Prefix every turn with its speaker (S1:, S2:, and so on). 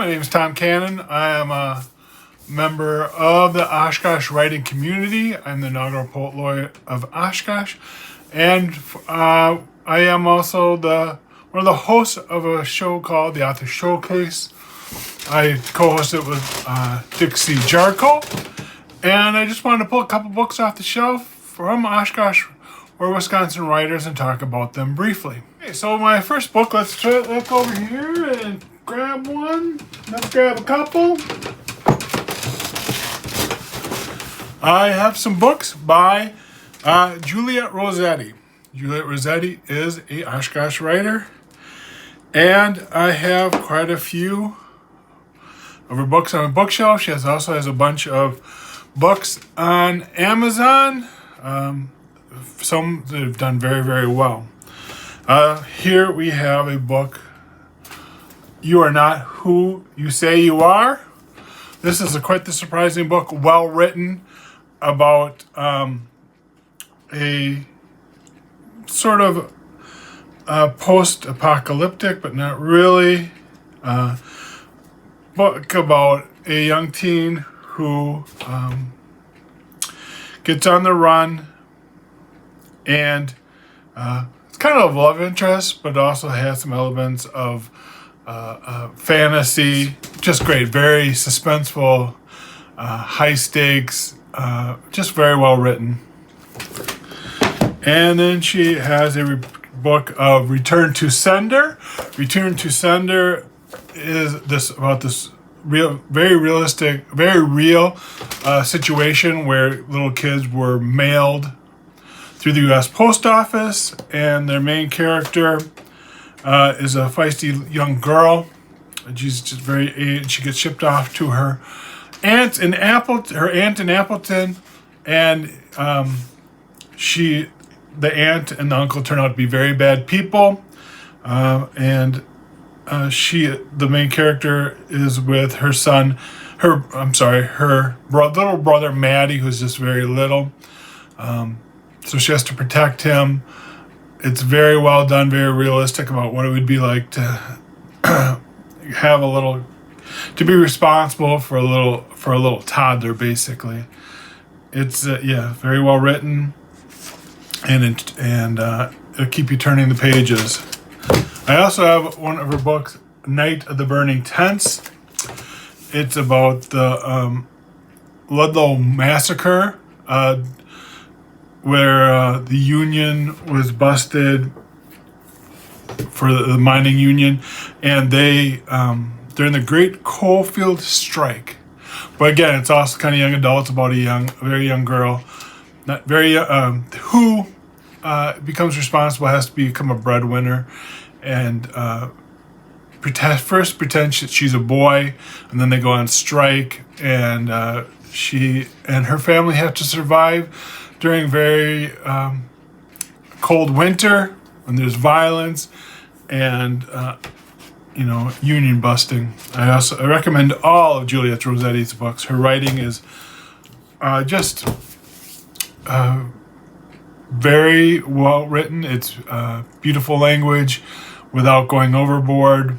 S1: name is Tom Cannon. I am a member of the Oshkosh writing community. I'm the inaugural poet laureate of Oshkosh. And I am also one of the hosts of a show called The Author Showcase. I co-host it with Dixie Jarko. And I just wanted to pull a couple books off the shelf from Oshkosh or Wisconsin writers and talk about them briefly. Okay, so my first book, let's go over here and grab one. Let's grab a couple. I have some books by Juliet Rosetti. Juliet Rosetti is a Oshkosh writer, and I have quite a few of her books on a bookshelf. She also has a bunch of books on Amazon. Some that have done very, very well. Here we have a book, You Are Not Who You Say You Are. This is quite the surprising book, well written, about a sort of post-apocalyptic, but not really, book about a young teen who gets on the run, and it's kind of a love interest, but also has some elements of fantasy. Just great, very suspenseful, high stakes, just very well written. And then she has a book of Return to Sender. Return to Sender is about this very realistic, very real situation where little kids were mailed through the U.S. Post Office, and their main character is a feisty young girl. She's just she gets shipped off to her aunt in Appleton, and the aunt and the uncle turn out to be very bad people, and the main character is with her little brother Maddie, who's just very little. So she has to protect him. It's very well done, very realistic about what it would be like to to be responsible for a little toddler, basically. It's very well written, and it'll keep you turning the pages. I also have one of her books, Night of the Burning Tents. It's about the Ludlow Massacre, where the union was busted for the mining union, and they during the Great Coalfield Strike. But again, it's also kind of young adults about a very young girl, who becomes responsible, has to become a breadwinner, and first pretends that she's a boy, and then they go on strike, and she and her family have to survive during very cold winter when there's violence and union busting. I recommend all of Juliet Rosetti's books. Her writing is just very well written. It's beautiful language without going overboard.